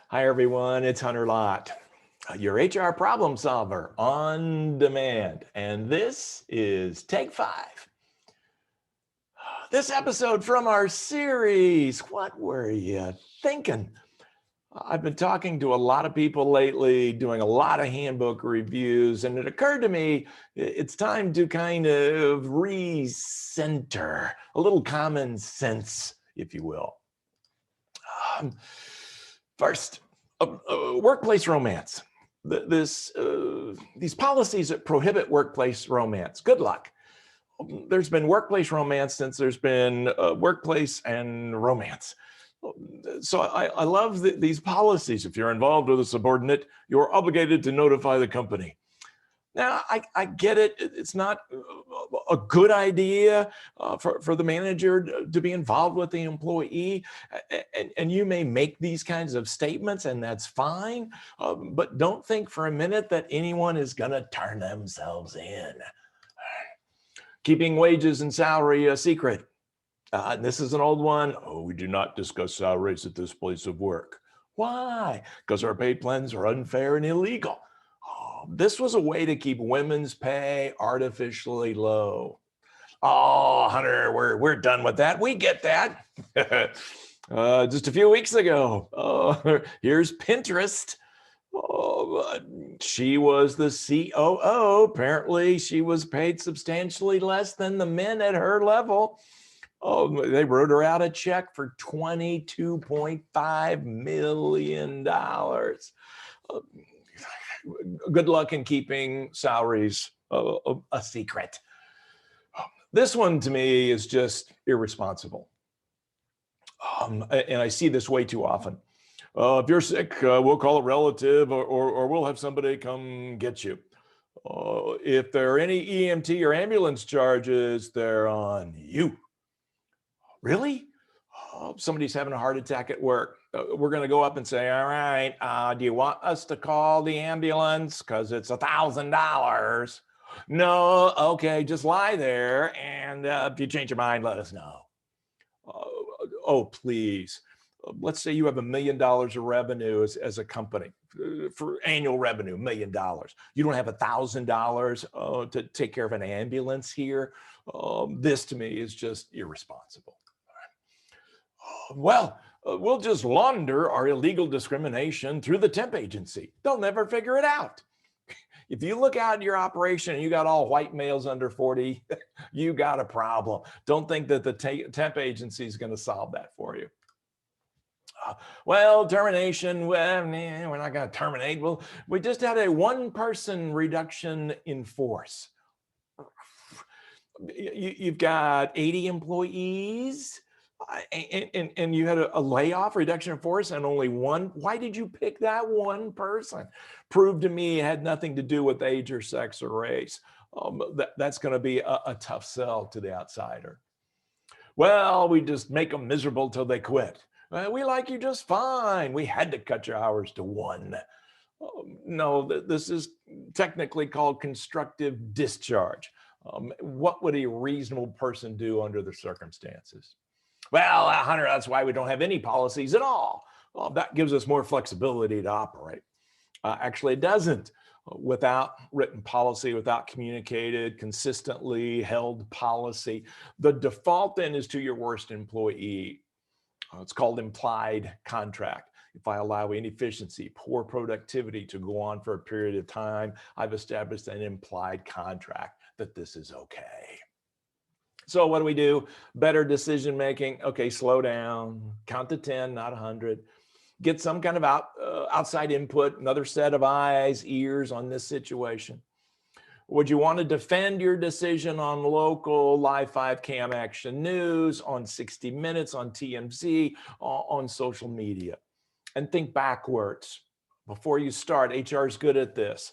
Hi, everyone. It's Hunter Lott, your HR problem solver on demand. And this is Take 5. This episode from our series, What Were You Thinking? I've been talking to a lot of people lately, doing a lot of handbook reviews, and it occurred to me it's time to kind of recenter, a little common sense, if you will. First, workplace romance. These policies that prohibit workplace romance. Good luck. There's been workplace romance since there's been workplace and romance. So I love these policies. If you're involved with a subordinate, you're obligated to notify the company. Now, I get it. It's not a good idea for the manager to be involved with the employee. And you may make these kinds of statements, and that's fine. But don't think for a minute that anyone is going to turn themselves in. Keeping wages and salary a secret. This is an old one. Oh, we do not discuss salaries at this place of work. Why? Because our pay plans are unfair and illegal. This was a way to keep women's pay artificially low. Oh, Hunter, we're done with that. We get that. Just a few weeks ago, here's Pinterest. She was the COO. Apparently, she was paid substantially less than the men at her level. They wrote her out a check for $22.5 million. Good luck in keeping salaries a secret. This one to me is just irresponsible. And I see this way too often. If you're sick, we'll call a relative or we'll have somebody come get you. If there are any EMT or ambulance charges, they're on you. Really? Somebody's having a heart attack at work. We're going to go up and say, all right, do you want us to call the ambulance? Because it's $1,000. No, okay, just lie there. And if you change your mind, let us know. Oh, please. Let's say you have $1 million of revenue as a company for annual revenue, $1 million. You don't have $1,000 to take care of an ambulance here. This to me is just irresponsible. Well, we'll just launder our illegal discrimination through the temp agency. They'll never figure it out. If you look out at your operation and you got all white males under 40, you got a problem. Don't think that the temp agency is going to solve that for you. Well, termination, well, man, we're not going to terminate. Well, we just had a one-person reduction in force. You've got 80 employees. And you had a layoff, reduction in force, and only one. Why did you pick that one person? Prove to me it had nothing to do with age or sex or race. That's going to be a tough sell to the outsider. Well, we just make them miserable till they quit. We like you just fine. We had to cut your hours to 1. No, this is technically called constructive discharge. What would a reasonable person do under the circumstances? Well, Hunter, that's why we don't have any policies at all. Well, that gives us more flexibility to operate. Actually, it doesn't. Without written policy, without communicated, consistently held policy, the default then is to your worst employee. It's called implied contract. If I allow inefficiency, poor productivity to go on for a period of time, I've established an implied contract that this is okay. So what do? Better decision making. Okay, slow down, count to 10, not 100. Get some kind of outside input, another set of eyes, ears on this situation. Would you want to defend your decision on local Live 5 Cam Action News, on 60 Minutes, on TMZ, on social media? And think backwards. Before you start, HR is good at this.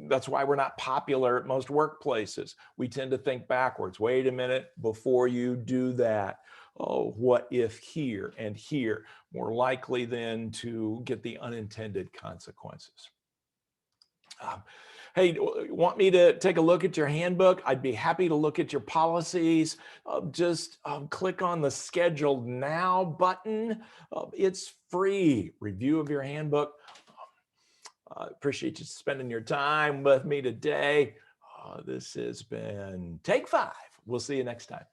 That's why we're not popular at most workplaces. We tend to think backwards. Wait a minute, before you do that, what if here and here? More likely than to get the unintended consequences. Hey, want me to take a look at your handbook? I'd be happy to look at your policies. Just click on the Schedule Now button. It's free. Review of your handbook. Appreciate you spending your time with me today. This has been Take 5. We'll see you next time.